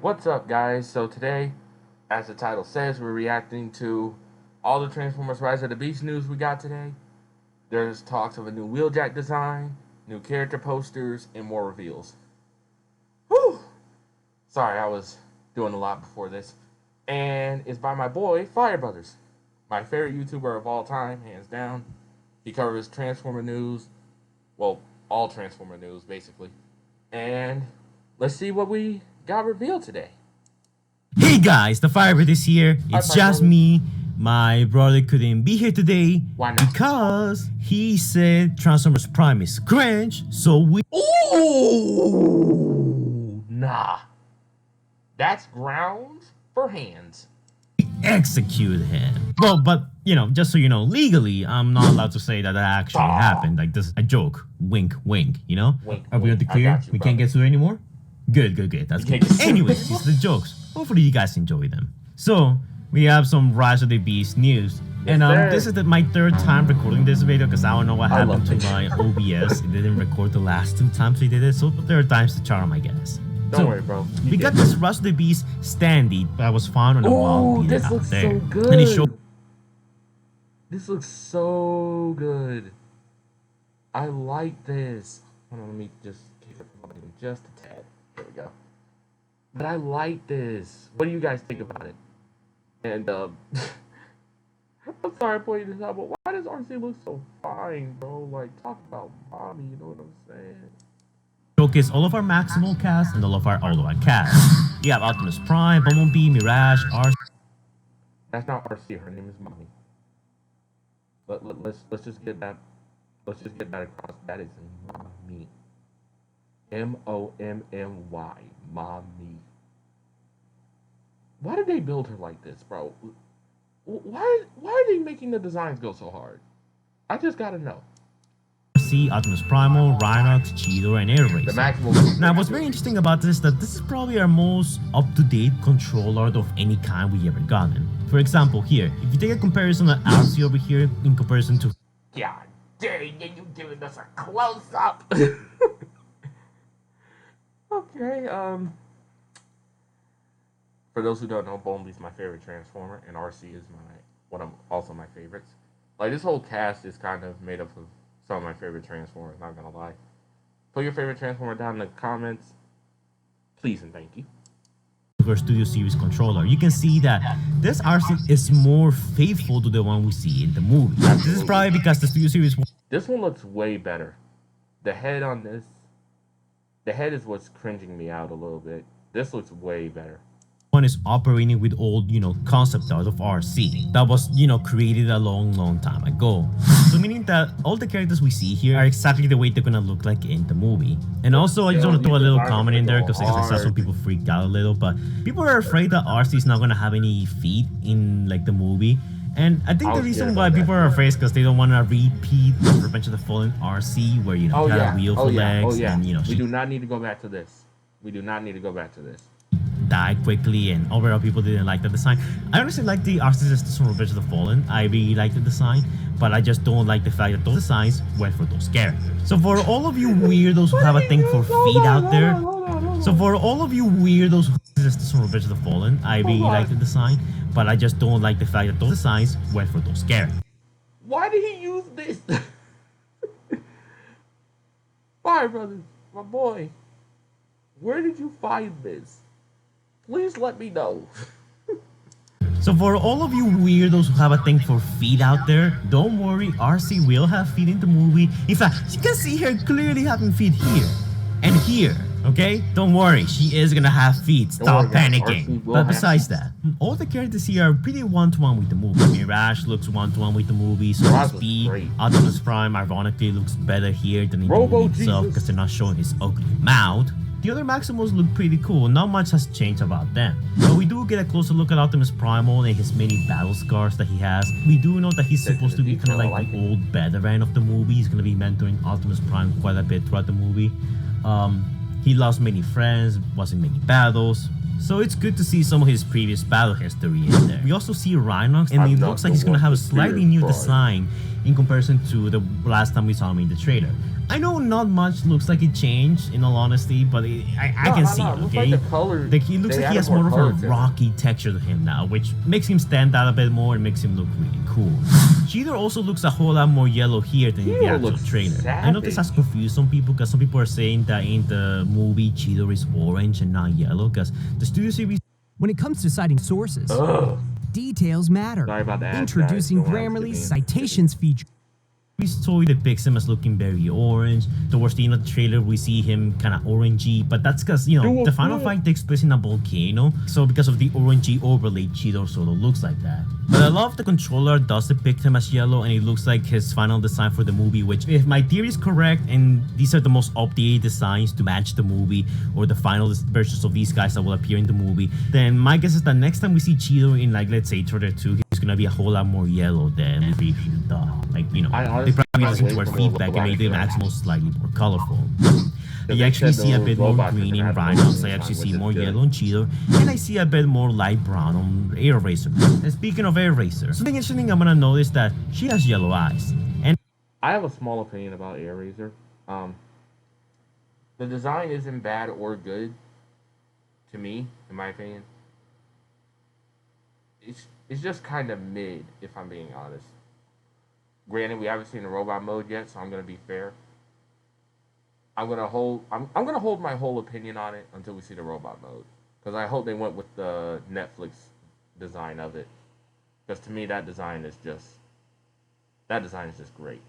What's up, guys? So today, as the title says, we're reacting to all the Transformers Rise of the Beast news we got today. There's talks of a new Wheeljack design, new character posters, and more reveals. Whew! Sorry, I was doing a lot before this. And it's by my boy, Fire Brothers. My favorite YouTuber of all time, hands down. He covers Transformer news. Well, all Transformer news, basically. And let's see what we got revealed today. Hey guys, the Firebird is here. It's Hi, just Firebird. me. My brother couldn't be here today Why not? because he said Transformers Prime is cringe, so we Ooh, nah. That's grounds for hands. execute him. Well, but just so you know, legally, I'm not allowed to say that actually Ah. happened. Like, this is a joke. Wink, wink, Wink, Are we on wink. the I clear? got you, We can't brother. get sued anymore? Good. That's You good. can't get sued Anyways, anymore? these are the jokes. Hopefully you guys enjoy them. So, we have some Rise of the Beast news. And sir. this is my third time recording this video because I don't know what I happened love to it. my OBS. It didn't record the last 2 times we did it, so the third time's the charm, I guess. Don't worry, bro. We got this Rise of the Beast standee that was found on a wall Ooh, this out looks there. so good. And it showed This looks so good. I like this. Hold on, let me just kick up the volume just a tad. There we go. But I like this. What do you guys think about it? And I'm sorry for you this out, but why does RC look so fine, bro? Like, talk about mommy, you know what I'm saying? showcase all of our Maximal cast and all of our Autobot cast. We have Optimus Prime, Bumblebee, Mirage, RC. That's not RC. Her name is mommy. Let's just get that. Let's just get that across. That is mommy. MOMMY. Mommy. Why did they build her like this, bro? Why are they making the designs go so hard? I just gotta know. Optimus Primal, Rhinox, Cheetor, and Air The Racer. maximum. Now, what's very interesting about this is that this is probably our most up-to-date control art of any kind we ever gotten. For example, here, if you take a comparison of RC over here in comparison to God dang it, you giving us a close up. Okay, for those who don't know, Bumblebee's my favorite Transformer, and RC is one of also my favorites. Like, this whole cast is kind of made up of some of my favorite Transformers, not gonna lie. Put your favorite Transformer down in the comments, please and thank you. our Studio Series controller, you can see that this RC is more faithful to the one we see in the movie. This is probably because the Studio Series This one looks way better. The head on this, the head is what's cringing me out a little bit. This looks way better. one is operating with old, concept art of RC that was, created a long time ago. So meaning that all the characters we see here are exactly the way they're gonna look like in the movie. And also, I just want to throw a little comment in there because I saw some people freaked out a little, but people are afraid that RC is not gonna have any feet in like the movie. And I think the reason why people are afraid is because they don't want to repeat Revenge of the Fallen RC where, you had a wheel for legs and, we do not need to go back to this. We do not need to go back to this. Die quickly, and overall people didn't like the design. I honestly like the RC systems from Revenge of the Fallen. I really like the design, but I just don't like the fact that those designs went for those characters. So for all of you weirdos who have a thing for feet out there, so for all of you weirdos who have systems from Revenge of the Fallen, I really like the design, but I just don't like the fact that those designs went for those characters. Why did he use this? Fire Brothers, my boy, where did you find this? Please let me know. So for all of you weirdos who have a thing for feet out there, don't worry, RC will have feet in the movie. In fact, you can see her clearly having feet here and here, okay? Don't worry, she is gonna have feet. Stop worry, guys, panicking. RC will But have besides feet. that, all the characters here are pretty one-to-one with the movie. Mirage looks one-to-one with the movie, so Mirage does looks Speed. great. Optimus Prime ironically looks better here than in the Robo movie itself Jesus. because they're not showing his ugly mouth. The other Maximals look pretty cool, not much has changed about them. But we do get a closer look at Optimus Primal and his many battle scars that he has. We do know that he's supposed to be kind of like the old veteran of the movie. He's going to be mentoring Optimus Prime quite a bit throughout the movie. He lost many friends, was in many battles. So it's good to see some of his previous battle history in there. We also see Rhinox, and I'm it not looks the like he's going to one have a to slightly fear new Prime. design in comparison to the last time we saw him in the trailer. I know not much looks like it changed, in all honesty, but I can see it, Looks okay? like the color. He looks they like he added has more of color a to it. rocky texture to him now, which makes him stand out a bit more and makes him look really cool. Cheetor also looks a whole lot more yellow here than in the Cheetor actual looks trailer. I know this has confused some people because some people are saying that in the movie Cheetor is orange and not yellow because the studio series. When it comes to citing sources, Ugh. details matter. Sorry about the ads, Introducing guys. Don't worry, I'm Grammarly's skipping. citations feature. Story depicts him as looking very orange. Towards the end of the trailer, we see him kind of orangey, but that's because, you know, the final fight takes place in a volcano, so because of the orangey overlay, Cheetor sort of looks like that. But I love the controller does depict him as yellow, and it looks like his final design for the movie, which, if my theory is correct, and these are the most updated designs to match the movie, or the final versions of these guys that will appear in the movie, then my guess is that next time we see Cheetor in, like, let's say, Trailer 2, he's gonna be a whole lot more yellow than we previously thought. Like, you know, they probably listened to our feedback and made the Maximo slightly more colorful. You actually see a bit more green in Rhinox, I actually see more yellow on Cheetor, and I see a bit more light brown on Air Racer. And speaking of Air Racer, something interesting I'm gonna notice that she has yellow eyes. And I have a small opinion about AirRaiser. The design isn't bad or good to me, in my opinion. It's just kind of mid, if I'm being honest. Granted, we haven't seen the robot mode yet, so I'm gonna be fair. I'm gonna hold my whole opinion on it until we see the robot mode, because I hope they went with the Netflix design of it. Because to me, that design is just great.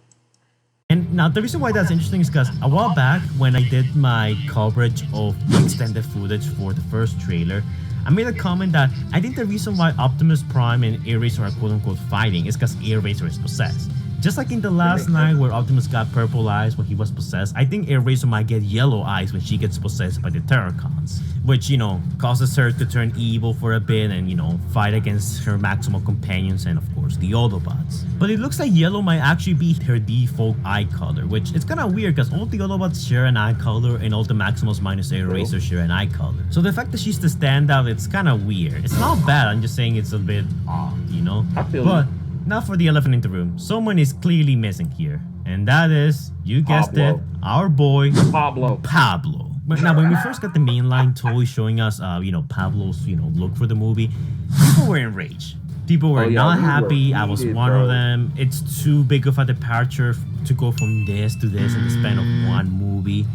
And now the reason why that's interesting is because a while back when I did my coverage of the extended footage for the first trailer, I made a comment that I think the reason why Optimus Prime and Air Racer are quote-unquote fighting is because Air Racer is possessed. Just like in the last night where Optimus got purple eyes when he was possessed, I think Air Racer might get yellow eyes when she gets possessed by the Terracons, which, you know, causes her to turn evil for a bit and, you know, fight against her Maximo companions and, of course, the Autobots. But it looks like yellow might actually be her default eye color, which it's kind of weird because all the Autobots share an eye color and all the Maximals minus Air Racer share an eye color. So the fact that she's the standout, it's kind of weird. It's not bad, I'm just saying it's a bit odd, you know? I feel But now for the elephant in the room. Someone is clearly missing here. And that is, you guessed it, our boy Pablo. But now when we first got the mainline toy showing us, you know, Pablo's, you know, look for the movie, people were enraged. People were not happy. I was one of them. It's too big of a departure to go from this to this in the span of one movie.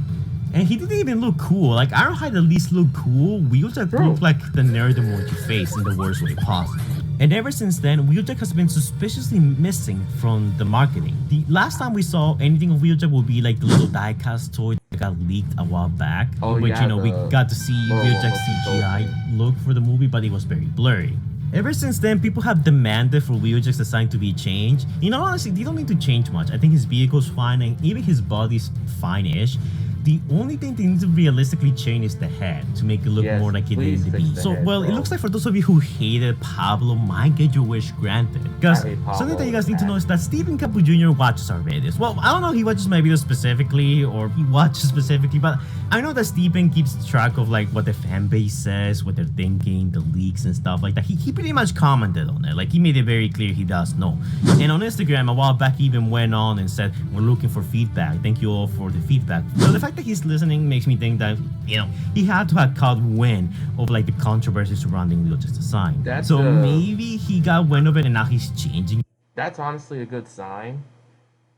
And he didn't even look cool. Like, Ironhide at least looked cool. Wheeljack looked like the nerd emoji face in the worst way possible. And ever since then, Wheeljack has been suspiciously missing from the marketing. The last time we saw anything of Wheeljack would be like the little diecast toy that got leaked a while back, which, you know, we got to see Wheeljack's CGI look for the movie, but it was very blurry. Ever since then, people have demanded for Wheeljack's design to be changed. You know, honestly, they don't need to change much. I think his vehicle's fine, and even his body's fine-ish. The only thing they need to realistically change is the head to make it look more like it did in the beat. So, well, it looks like for those of you who hated Pablo might get your wish granted. Because something that you guys need to know is that Stephen Capu Jr. watches our videos. Well, I don't know if he watches my videos specifically or he watches specifically, but I know that Stephen keeps track of like what the fan base says, what they're thinking, the leaks and stuff like that. He pretty much commented on it. Like, he made it very clear he does know. And on Instagram, a while back, he even went on and said, "We're looking for feedback. Thank you all for the feedback." So the fact that he's listening makes me think that, you know, he had to have caught wind of like the controversy surrounding Wheeljack's design. So maybe he got wind of it and now he's changing. That's honestly a good sign,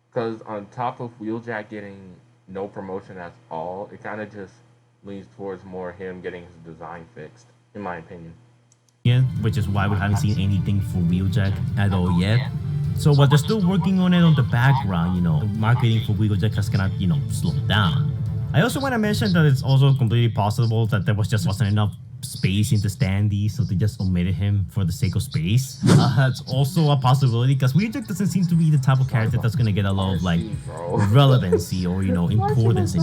because on top of Wheeljack getting no promotion at all, it kind of just leans towards more him getting his design fixed, in my opinion. Yeah, which is why we haven't seen anything for Wheeljack at all yet. So while they're still working on it on the background, you know, the marketing for Wheeljack has kind of, you know, slowed down. I also want to mention that it's also completely possible that there wasn't enough space in the standee, so they just omitted him for the sake of space. It's also a possibility because Wheeljack doesn't seem to be the type of character that's gonna get a lot of like relevancy or, you know, importance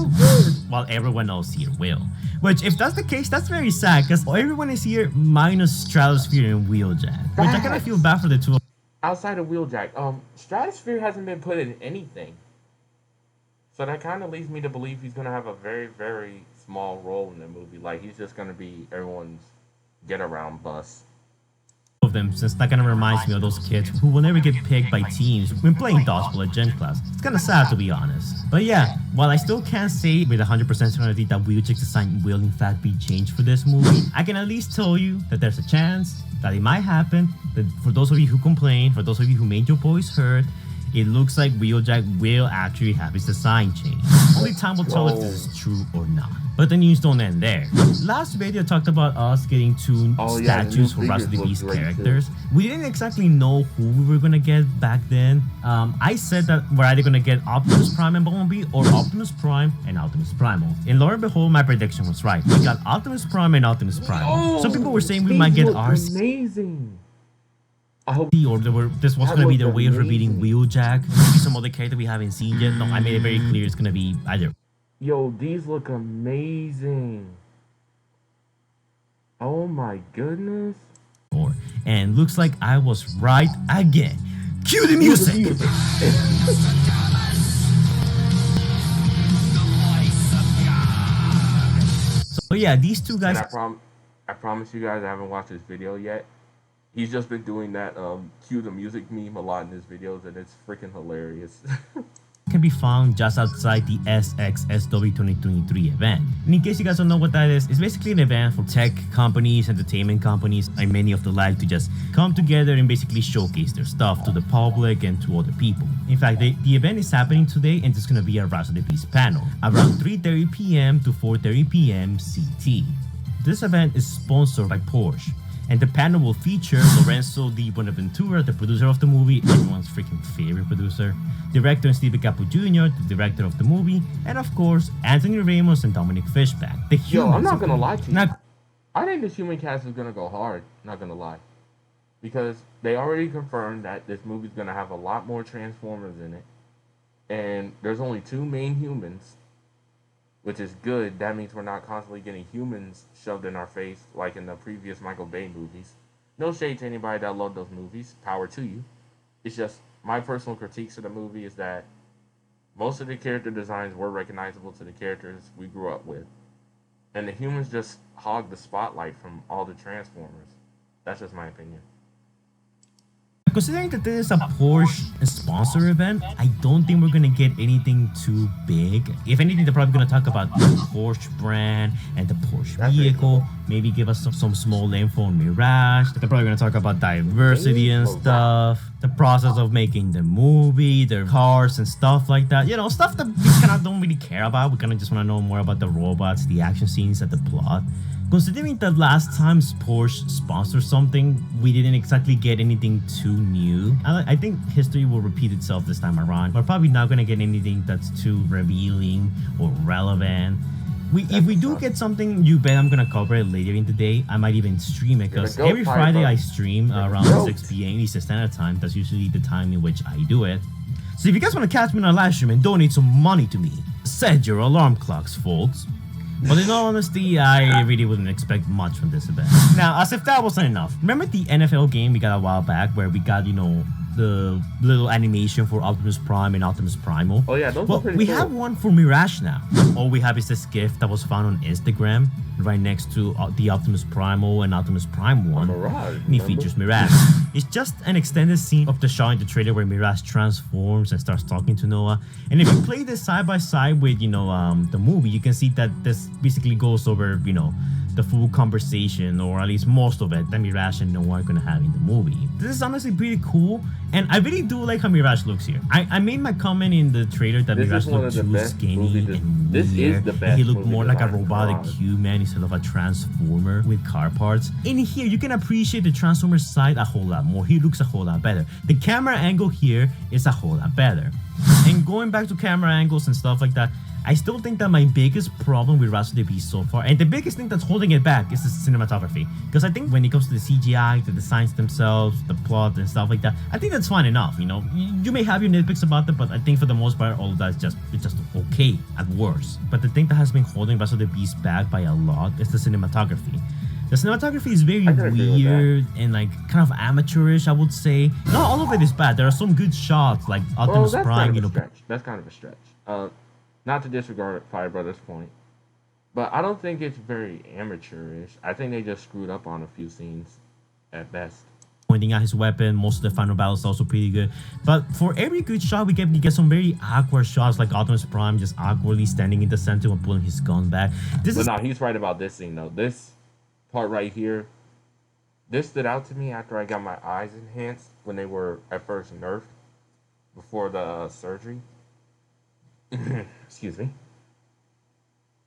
while everyone else here will. Which, if that's the case, that's very sad because everyone is here minus Stratosphere and Wheeljack. Which I kind of feel bad for the two. Outside of Wheeljack, Stratosphere hasn't been put in anything. So that kind of leads me to believe he's going to have a very, very small role in the movie. Like, he's just going to be everyone's get-around bus. Of them since that kind of reminds me of those kids who will never get picked by teams when playing dodgeball at gym class. It's kind of sad to be honest. But yeah, while I still can't say with 100% certainty that Wheeljack's design will in fact be changed for this movie, I can at least tell you that there's a chance that it might happen, that for those of you who complain, for those of you who made your voice heard, it looks like Wheeljack will actually have his design changed. Only time will tell if this is true or not. But the news don't end there. Last video talked about us getting two statues for Rise of the Beast characters. We didn't exactly know who we were gonna get back then. I said that we're either gonna get Optimus Prime and Bumblebee or Optimus Prime and Optimus Primal. And lo and behold, my prediction was right. We got Optimus Prime and Optimus Primal. Some people were saying we might get RC. Amazing. I hope Or this was gonna be their way of repeating Wheeljack. Maybe some other character we haven't seen yet. No, I made it very clear it's gonna be either. Yo, these look amazing. Oh my goodness. And looks like I was right again. Cue the music! So yeah, these two guys. And I promise you guys I haven't watched this video yet. He's just been doing that cue the music meme a lot in his videos, and it's freaking hilarious. Can be found just outside the SXSW 2023 event. And in case you guys don't know what that is, it's basically an event for tech companies, entertainment companies, and many of the like to just come together and basically showcase their stuff to the public and to other people. In fact, the event is happening today, and it's going to be a Rise of the Beast panel around 3:30 p.m. to 4:30 p.m. CT. This event is sponsored by Porsche, and the panel will feature Lorenzo Di Buenaventura, the producer of the movie, everyone's freaking favorite producer, director Steve Capo Jr., the director of the movie, and of course, Anthony Ramos and Dominic Fishback, the humans. Yo, I'm not gonna lie to you. Now, I think this human cast is gonna go hard, not gonna lie. Because they already confirmed that this movie's gonna have a lot more Transformers in it. And there's only 2 main humans, which is good. That means we're not constantly getting humans shoved in our face like in the previous Michael Bay movies. No shade to anybody that loved those movies. Power to you. It's just my personal critiques of the movie is that most of the character designs were recognizable to the characters we grew up with. And the humans just hog the spotlight from all the Transformers. That's just my opinion. considering that this is a Porsche sponsor event, I don't think we're gonna get anything too big. If anything, they're probably gonna talk about the Porsche brand and the Porsche vehicle. Maybe give us some small info on Mirage. They're probably gonna talk about diversity and stuff, the process of making the movie, their cars and stuff like that. You know, stuff that we kind of don't really care about. We kind of just want to know more about the robots, the action scenes, and the plot. Considering that last time Porsche sponsored something, we didn't exactly get anything too new. I think history will repeat itself this time around. We're probably not gonna get anything that's too revealing or relevant. If we do get something, you bet I'm gonna cover it later in the day. I might even stream it, because every Friday I stream around 6 p.m. Eastern Standard Time. That's usually the time in which I do it. So if you guys want to catch me on a live stream and donate some money to me, set your alarm clocks, folks. But in all honesty, I really wouldn't expect much from this event. Now, as if that wasn't enough, remember the NFL game we got a while back where we got, you know, the little animation for Optimus Prime and Optimus Primal? Oh yeah, those are pretty we cool. have one for Mirage now. All we have is this GIF that was found on Instagram right next to the Optimus Primal and Optimus Prime one. Mirage, And it features Mirage. It's just an extended scene of the shot in the trailer where Mirage transforms and starts talking to Noah. And if you play this side by side with, you know, the movie, you can see that this basically goes over, you know, the full conversation, or at least most of it, that Mirage and Noah are gonna have in the movie. This is honestly pretty cool, and I really do like how Mirage looks here. I made my comment in the trailer that Mirage looked too skinny and weird, and he looked more like a robotic human instead of a transformer with car parts. In here, you can appreciate the Transformer side a whole lot more. He looks a whole lot better. The camera angle here is a whole lot better. And going back to camera angles and stuff like that, I still think that my biggest problem with Rise of the Beast so far, and the biggest thing that's holding it back, is the cinematography. Because I think when it comes to the CGI, the designs themselves, the plot and stuff like that, I think that's fine enough, you know. You may have your nitpicks about that, but I think for the most part, all of that is just okay at worst. But the thing that has been holding Rise of the Beast back by a lot is the cinematography. The cinematography is very weird and like kind of amateurish, I would say. Not all of it is bad. There are some good shots, like Optimus Prime, you know. That's kind of a stretch. Not to disregard Fire Brothers' point, but I don't think it's very amateurish. I think they just screwed up on a few scenes at best. pointing out his weapon. Most of the final battles also pretty good. But for every good shot, we get some very awkward shots, like Optimus Prime just awkwardly standing in the center and pulling his gun back. This is no, he's right about this scene though. This part right here, this stood out to me after I got my eyes enhanced when they were at first nerfed before the surgery. Excuse me.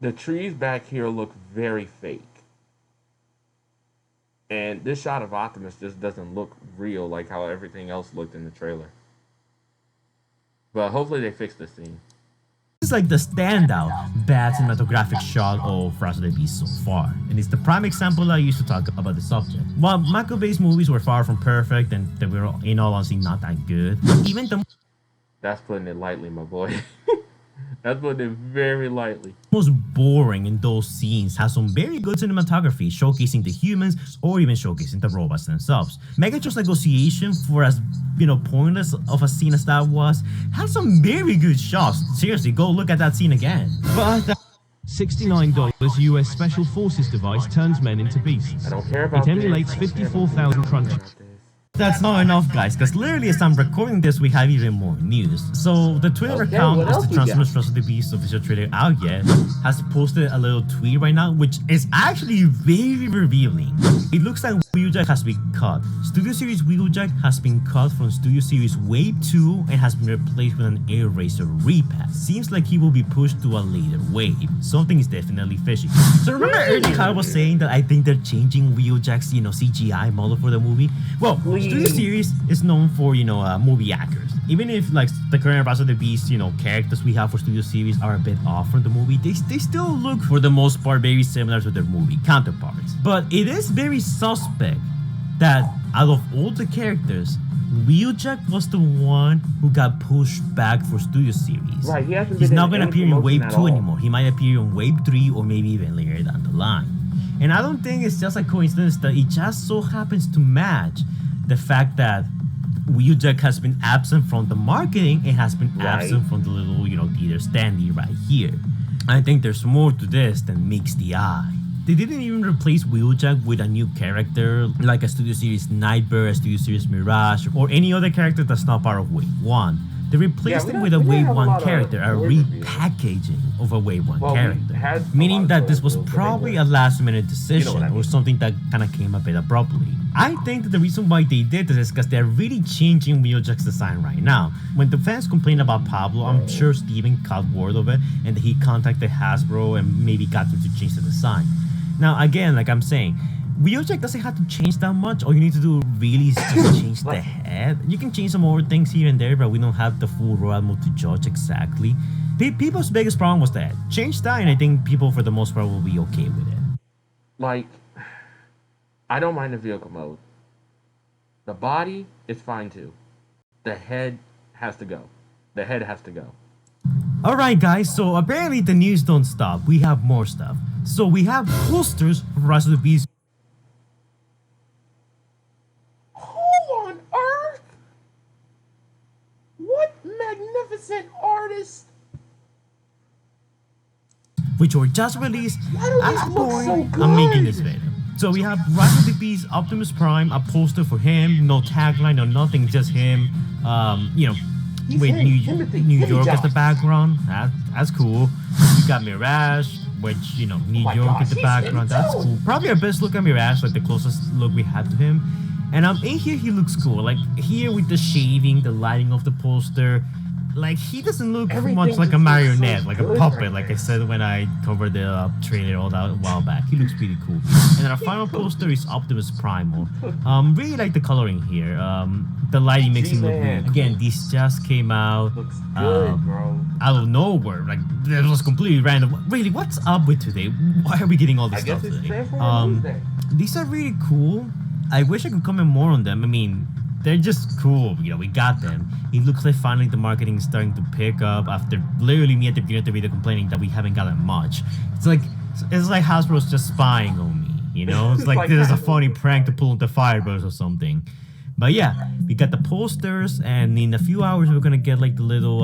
The trees back here look very fake. And this shot of Optimus just doesn't look real like how everything else looked in the trailer. But hopefully they fix this scene. This is like the standout bad cinematographic shot of Rise of the Beast so far, and it's the prime example I used to talk about the subject. While Michael Bay's movies were far from perfect and they were in all honesty not that good, even the That's putting it lightly, my boy. That's putting it very lightly. most boring in those scenes has some very good cinematography, showcasing the humans or even showcasing the robots themselves. Megatron's negotiation, for as pointless of a scene as that was, has some very good shots. Seriously, go look at that scene again. But $69 US Special Forces device turns men into beasts. I don't care about It emulates 54,000 crunch. that's not enough, guys, because literally as I'm recording this, we have even more news. So the Twitter Okay, account what of else the we got? Transformers Rise of the Beast official trailer out yet has posted a little tweet right now, which is actually very revealing. It looks like Wheeljack has been cut. Studio Series Wheeljack has been cut from Studio Series Wave 2 and has been replaced with an Air Racer repack. Seems like he will be pushed to a later wave. Something is definitely fishy. So remember earlier how I was saying that I think they're changing Wheeljack's CGI model for the movie? Well, Studio Series is known for movie actors. Even if like the current Rise of the Beast characters we have for Studio Series are a bit off from the movie, they still look for the most part very similar to their movie counterparts. But it is very suspect that out of all the characters, Wheeljack was the one who got pushed back for Studio Series. Right, he hasn't He's been not in going to any appear in promotion Wave at 2 all. anymore. He might appear in Wave 3 or maybe even later down the line. And I don't think it's just a coincidence that it just so happens to match the fact that Wheeljack has been absent from the marketing and has been absent from the little, theater standee right here. I think there's more to this than meets the eye. They didn't even replace Wheeljack with a new character like a Studio Series Nightbird, a Studio Series Mirage, or any other character that's not part of Wave 1. They replaced him with a Wave 1 character, a repackaging of a Wave 1 character. Meaning that this was probably a last minute decision or something that kind of came a bit abruptly. I think that the reason why they did this is because they're really changing Wheeljack's design right now. When the fans complained about Pablo, I'm sure Steven caught word of it and that he contacted Hasbro and maybe got them to change the design. Now again, like I'm saying, Wheeljack doesn't have to change that much. All you need to do really is just change the head. You can change some more things here and there, but we don't have the full Royal mode to judge exactly. People's biggest problem was that. Change that and I think people for the most part will be okay with it. Like, I don't mind the vehicle mode. The body is fine too. The head has to go. The head has to go. Alright guys, so apparently the news don't stop. We have more stuff. So we have posters for Rise of the Beast. Who on earth? What magnificent artist? Which were just released Why do at these the look so point good? I'm making this video. So we have Rise of the Beast, Optimus Prime, a poster for him, no tagline, no nothing, just him, He's with him, Timothy New York as the Johnson. background. That's cool. You got Mirage, which, New my York gosh, is the he's background. him That's too. cool. Probably our best look at Mirage, like the closest look we had to him. And in here, he looks cool. Like here with the shading, the lighting of the poster. Like he doesn't look Everything much like just a looks marionette, so like a good puppet, right like I there. said when I covered the trailer all that a while back. He looks pretty cool. And then our final poster is Optimus Primal. Really like the coloring here. The lighting makes him look G-Man. really. Again, this just came out Looks good, bro. out of nowhere. Like it was completely random. Really, what's up with today? Why are we getting all this I guess stuff it's today? Transformers Day. These are really cool. I wish I could comment more on them. I mean, they're just cool. We got them. It looks like finally the marketing is starting to pick up after literally me at the beginning of the video complaining that we haven't gotten much. It's like Hasbro's just spying on me. It's like Like this is a Hasbro's funny prank to pull into Firebirds or something. But yeah, we got the posters, and in a few hours we're gonna get like the little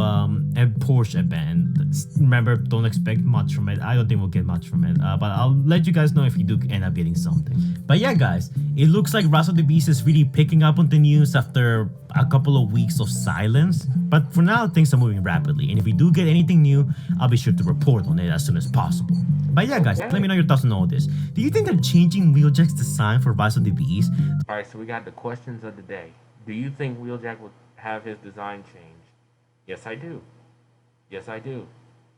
Porsche event. Remember, don't expect much from it. I don't think we'll get much from it, but I'll let you guys know if you do end up getting something. But yeah, guys, It looks like Rise of the Beast is really picking up on the news after a couple of weeks of silence, but for now things are moving rapidly, and if we do get anything new, I'll be sure to report on it as soon as possible. But yeah guys, let me know your thoughts on all this. Do you think they're changing Wheeljack's design for Rise of the Beast? Alright, so we got the questions of the day. Do you think Wheeljack would have his design changed? Yes, I do. Yes, I do.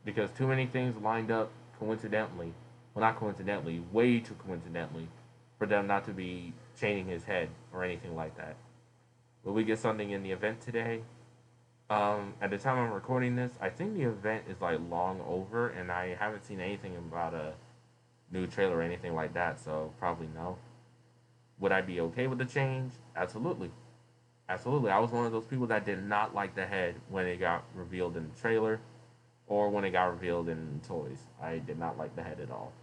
Because too many things lined up coincidentally. Well, not coincidentally, way too coincidentally, for them not to be changing his head or anything like that. Will we get something in the event today? At the time I'm recording this, I think the event is like long over, and I haven't seen anything about a new trailer or anything like that, so probably no. Would I be okay with the change? Absolutely. Absolutely. I was one of those people that did not like the head when it got revealed in the trailer or when it got revealed in toys. I did not like the head at all.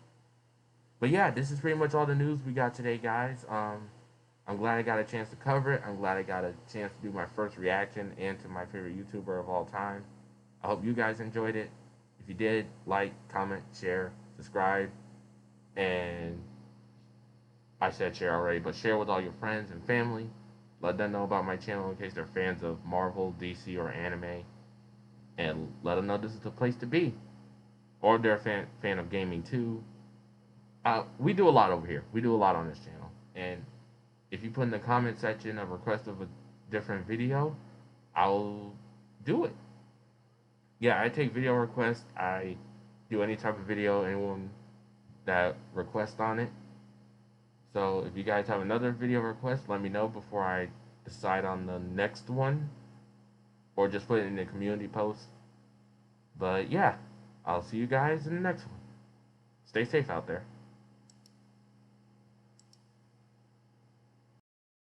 But yeah, this is pretty much all the news we got today, guys. I'm glad I got a chance to cover it. I'm glad I got a chance to do my first reaction into my favorite YouTuber of all time. I hope you guys enjoyed it. If you did, like, comment, share, subscribe, and I said share already, but share with all your friends and family. Let them know about my channel in case they're fans of Marvel, DC, or anime. And let them know this is the place to be. Or if they're a fan of gaming too. We do a lot over here. We do a lot on this channel. And if you put in the comment section a request of a different video, I'll do it. Yeah, I take video requests. I do any type of video, anyone that requests on it. So if you guys have another video request, let me know before I decide on the next one. Or just put it in the community post. But yeah, I'll see you guys in the next one. Stay safe out there.